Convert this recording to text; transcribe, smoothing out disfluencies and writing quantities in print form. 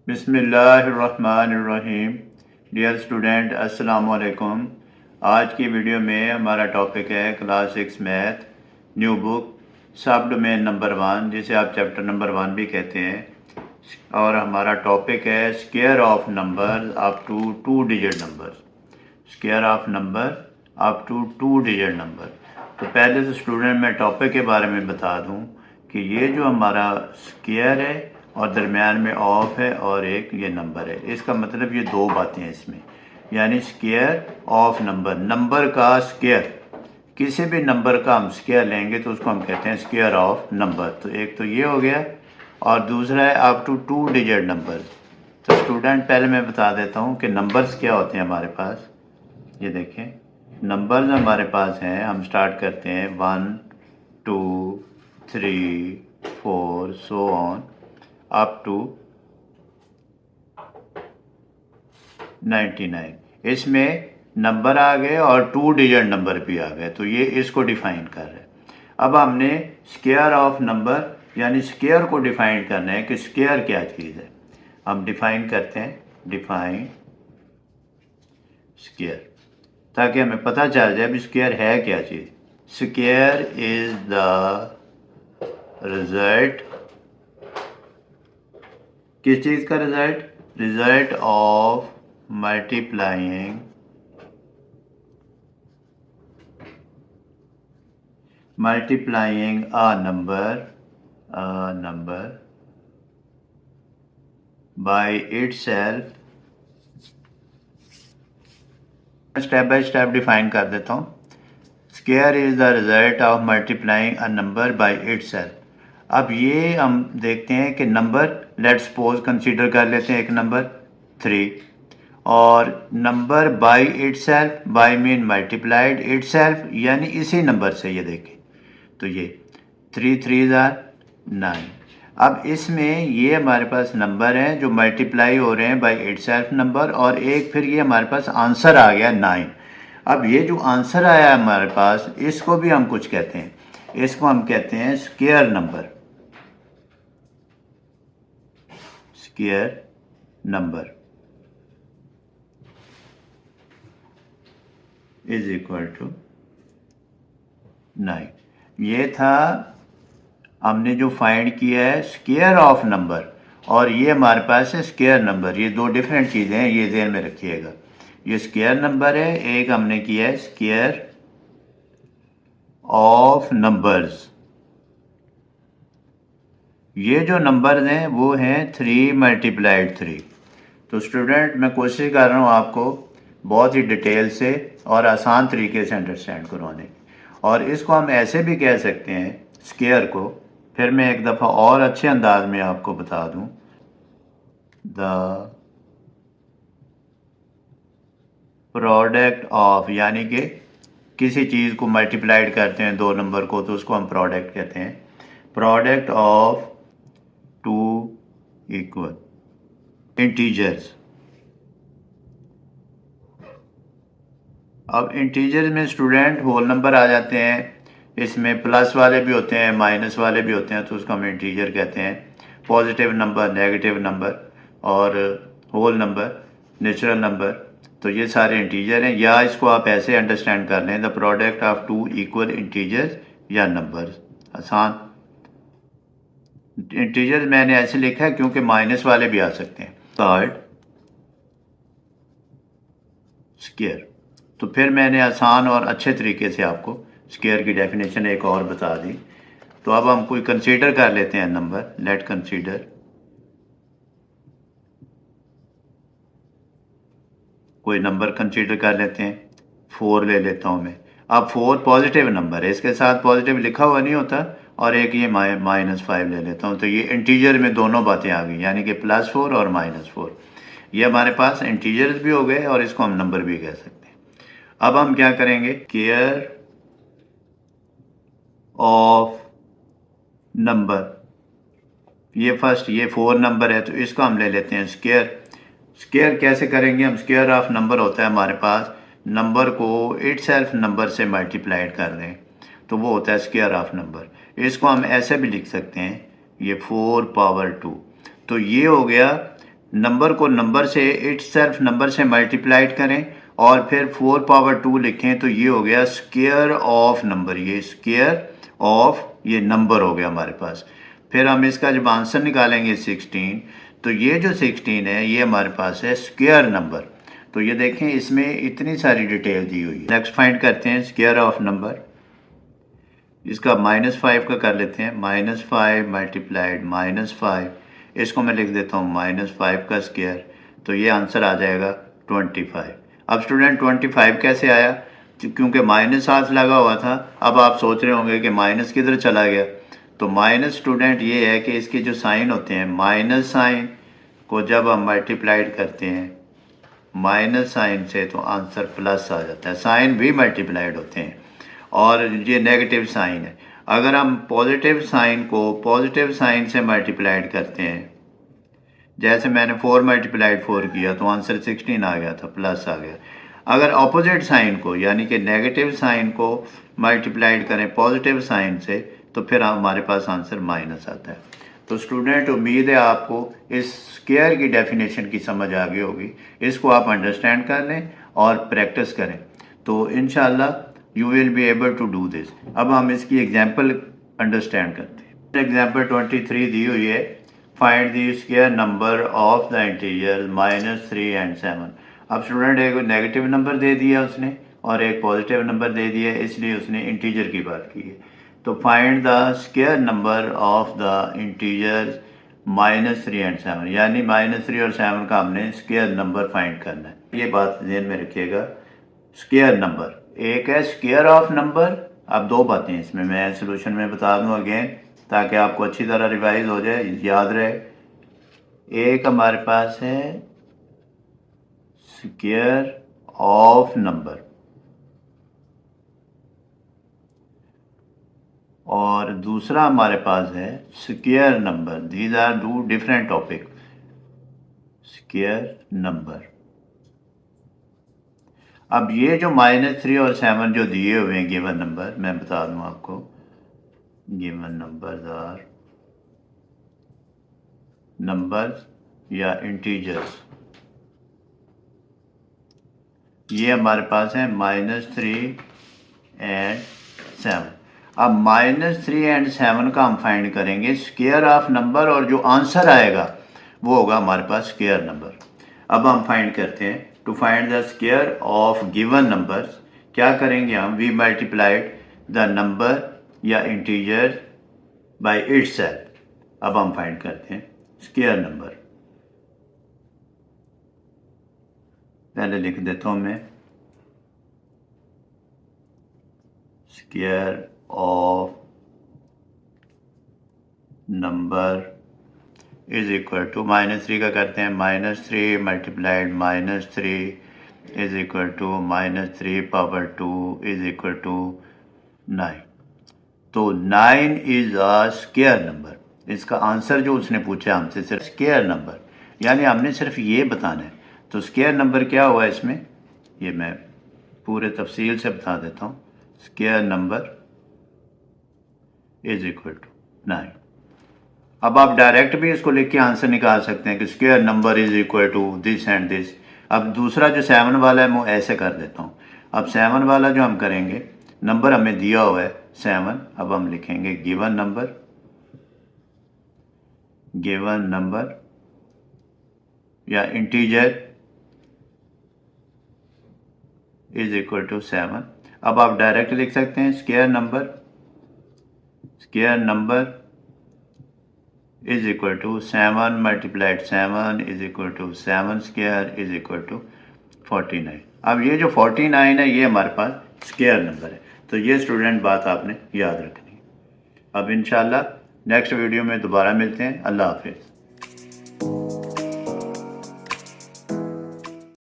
बिस्मिल्लाहिर्रहमानिर्रहीम। Dear student, अस्सलाम वालेकुम। आज की वीडियो में हमारा टॉपिक है क्लास 6 मैथ, न्यू बुक, सब डोमेन नंबर 1, जिसे आप चैप्टर नंबर 1 भी कहते हैं। और हमारा टॉपिक है square of number up to 2 digit number. Square of number up to 2 digit number. तो पहले तो स्टूडेंट मैं टॉपिक के बारे में बता दूं कि ये जो हमारा स्क्वायर है और दरमियान में ऑफ है और एक ये नंबर है, इसका मतलब ये दो बातें हैं इसमें, यानी स्क्वायर ऑफ नंबर, नंबर का स्क्वायर। किसी भी नंबर का हम स्क्वायर लेंगे तो उसको हम कहते हैं स्क्वायर ऑफ नंबर। तो एक तो ये हो गया और दूसरा है अप टू 2 डिजिट नंबर। तो स्टूडेंट पहले मैं बता देता हूँ कि नंबर्स क्या होते हैं हमारे पास। ये देखें, नंबर्स हमारे पास हैं, हम स्टार्ट करते हैं 1 2 3 4 सो ऑन अप टू 99। इसमें नंबर आ गए और 2 डिजिट नंबर भी आ गए, तो ये इसको डिफाइन कर रहे हैं। अब हमने स्क्वायर ऑफ नंबर यानी स्क्वायर को डिफाइन करना है कि स्क्वायर क्या चीज़ है। हम डिफाइन करते हैं, डिफाइन स्क्वायर, ताकि हमें पता चल जाए भी स्क्वायर है क्या चीज़। स्क्वायर इज द रिजल्ट, किस चीज़ का result? Result of multiplying a number by itself। Step by step define कर देता हूँ। Square is the result of multiplying a number by itself. अब ये हम देखते हैं कि नंबर, लेट्स सपोज कंसीडर कर लेते हैं एक नंबर 3, और number by itself, by mean multiplied, itself यानी इसी नंबर से। ये देखें, तो ये 3 3 9। अब इसमें ये हमारे पास नंबर हैं जो मल्टीप्लाई हो रहे हैं बाय इटसेल्फ नंबर, और एक फिर ये हमारे पास आंसर आ गया 9। अब ये जो आंसर आया हमारे पास, इसको भी हम कुछ कहते हैं, इसको हम कहते हैं square number. Square number is equal to 9। ये था हमने जो फाइंड किया है स्क्वायर ऑफ नंबर, और ये हमारे पास है स्क्वायर नंबर। ये दो डिफरेंट चीज़ें हैं, ये ध्यान में रखिएगा। ये स्क्वायर नंबर है, एक हमने किया है स्क्वायर ऑफ नंबर्स। ये जो नंबर्स हैं वो हैं 3 मल्टीप्लाइड 3। तो स्टूडेंट मैं कोशिश कर रहा हूँ आपको बहुत ही डिटेल से और आसान तरीके से अंडरस्टैंड करवाने की। और इसको हम ऐसे भी कह सकते हैं स्क्वायर को, फिर मैं एक दफ़ा और अच्छे अंदाज में आपको बता दूँ, द प्रोडक्ट ऑफ, यानी कि किसी चीज़ को मल्टीप्लाइड करते हैं दो नंबर को तो उसको हम प्रोडक्ट कहते हैं। Product of 2 equal integers. अब इंटीजर्स में स्टूडेंट होल नंबर आ जाते हैं, इसमें प्लस वाले भी होते हैं माइनस वाले भी होते हैं, तो उसको हम इंटीजर कहते हैं। पॉजिटिव नंबर, नेगेटिव नंबर और होल नंबर, नेचुरल नंबर, तो ये सारे इंटीजर हैं। या इसको आप ऐसे अंडरस्टैंड कर लें, the product of 2 equal integers या नंबर्स। आसान। इंटीजर मैंने ऐसे लिखा है क्योंकि माइनस वाले भी आ सकते हैं। Third square. तो फिर मैंने आसान और अच्छे तरीके से आपको स्क्वायर की डेफिनेशन एक और बता दी। तो अब हम कोई कंसीडर कर लेते हैं नंबर। लेट कंसीडर कोई नंबर कंसीडर कर लेते हैं। 4 ले लेता हूँ मैं। अब 4 पॉजिटिव नंबर है, इसके साथ पॉजिटिव लिखा हुआ नहीं होता, और एक ये -5 ले लेता हूँ। तो ये इंटीजर में दोनों बातें आ गई, यानी कि +4 और -4। ये हमारे पास इंटीजर्स भी हो गए और इसको हम नंबर भी कह सकते हैं। अब हम क्या करेंगे, स्क्वायर ऑफ नंबर, ये फर्स्ट, ये 4 नंबर है तो इसको हम ले लेते हैं स्क्वायर। स्क्वायर कैसे करेंगे हम? स्क्वायर ऑफ नंबर होता है हमारे पास, नंबर को इटसेल्फ नंबर से मल्टीप्लाइड कर दें तो वो होता है स्क्वायर ऑफ नंबर। इसको हम ऐसे भी लिख सकते हैं, ये 4 पावर 2। तो ये हो गया नंबर को नंबर से इटसेल्फ नंबर से मल्टीप्लाइड करें और फिर 4 पावर 2 लिखें तो ये हो गया स्क्वायर ऑफ नंबर, ये स्क्वायर ऑफ ये नंबर हो गया हमारे पास। फिर हम इसका जब आंसर निकालेंगे 16, तो ये जो 16 है ये हमारे पास है स्क्वायर नंबर। तो ये देखें इसमें इतनी सारी डिटेल दी हुई है। नेक्स्ट फाइंड करते हैं स्क्वायर ऑफ नंबर। इसका -5 का कर लेते हैं, -5 मल्टीप्लाइड -5, इसको मैं लिख देता हूँ -5 का स्क्वायर, तो ये आंसर आ जाएगा 25। अब स्टूडेंट 25 कैसे आया? क्योंकि माइनस हाथ लगा हुआ था। अब आप सोच रहे होंगे कि माइनस किधर चला गया। तो माइनस स्टूडेंट ये है कि इसके जो साइन होते हैं, माइनस साइन को जब हम मल्टीप्लाइड करते हैं माइनस साइन से तो आंसर प्लस आ जाता है। साइन भी मल्टीप्लाइड होते हैं और ये नेगेटिव साइन है। अगर हम पॉजिटिव साइन को पॉजिटिव साइन से मल्टीप्लाइड करते हैं, जैसे मैंने 4 मल्टीप्लाइड 4 किया तो आंसर 16 आ गया था, प्लस आ गया। अगर ऑपोजिट साइन को यानी कि नेगेटिव साइन को मल्टीप्लाइड करें पॉजिटिव साइन से तो फिर हमारे पास आंसर माइनस आता है। तो स्टूडेंट उम्मीद है आपको इस स्क्वायर की डेफिनेशन की समझ आ गई होगी। इसको आप अंडरस्टैंड कर लें और प्रैक्टिस करें तो इंशाल्लाह you will be able to do this. अब हम इसकी एग्जाम्पल अंडरस्टैंड करते हैं। एग्जाम्पल 23 दी हुई है, find the square number of the integer -3 and 7। अब स्टूडेंट एक नेगेटिव नंबर दे दिया उसने और एक पॉजिटिव नंबर दे दिया, इसलिए उसने इंटीजर की बात की है। तो find the square number of the integers -3 and 7, यानी -3 और 7 का हमने स्क्वायर नंबर फाइंड करना है। ये बात ध्यान में रखिएगा। स्क्वायर नंबर एक है, स्क्वायर ऑफ नंबर। अब दो बातें इसमें मैं सोल्यूशन में बता दूं अगेन, ताकि आपको अच्छी तरह रिवाइज हो जाए, याद रहे। एक हमारे पास है स्क्वायर ऑफ नंबर और दूसरा हमारे पास है square number. These are two different topic. Square number. अब ये जो -3 और 7 जो दिए हुए हैं गिवन नंबर, मैं बता दूं आपको, गिवन नंबर्स आर नंबर्स या इंटीजर्स। ये हमारे पास है -3 एंड 7। अब -3 एंड 7 का हम फाइंड करेंगे स्क्वायर ऑफ नंबर और जो आंसर आएगा वो होगा हमारे पास स्क्वायर नंबर। अब हम फाइंड करते हैं to find the square of given numbers. क्या करेंगे हम? वी मल्टीप्लाइड द नंबर या इंटीजर बाय इटसेल्फ। अब हम फाइंड करते हैं स्क्वायर नंबर। पहले लिख देता हूँ मैं, square of number is equal to -3 का करते हैं, -3 multiplied -3 is equal to -3 power 2 is equal to 9। तो 9 इज अ स्क्वायर नंबर। इसका आंसर जो उसने पूछा हमसे सिर्फ स्क्वायर नंबर, यानी हमने सिर्फ ये बताना है। तो स्क्वायर नंबर क्या हुआ इसमें, ये मैं पूरे तफसील से बता देता हूँ। Square number is equal to 9। अब आप डायरेक्ट भी इसको लिख के आंसर निकाल सकते हैं कि square number is equal to this and this. अब दूसरा जो 7 वाला है मैं ऐसे कर देता हूँ। अब 7 वाला जो हम करेंगे, नंबर हमें दिया हुआ है 7। अब हम लिखेंगे गिवन नंबर, गिवन नंबर या इंटीजर इज इक्वल टू 7। अब आप डायरेक्ट लिख सकते हैं square number, square number is equal to 7 multiplied 7 is equal to 7 square is equal to 49। अब ये जो 49 है ये हमारे पास स्क्वायर नंबर है। तो ये स्टूडेंट बात आपने याद रखनी है। अब इंशाल्लाह नेक्स्ट वीडियो में दोबारा मिलते हैं। अल्लाह हाफिज़।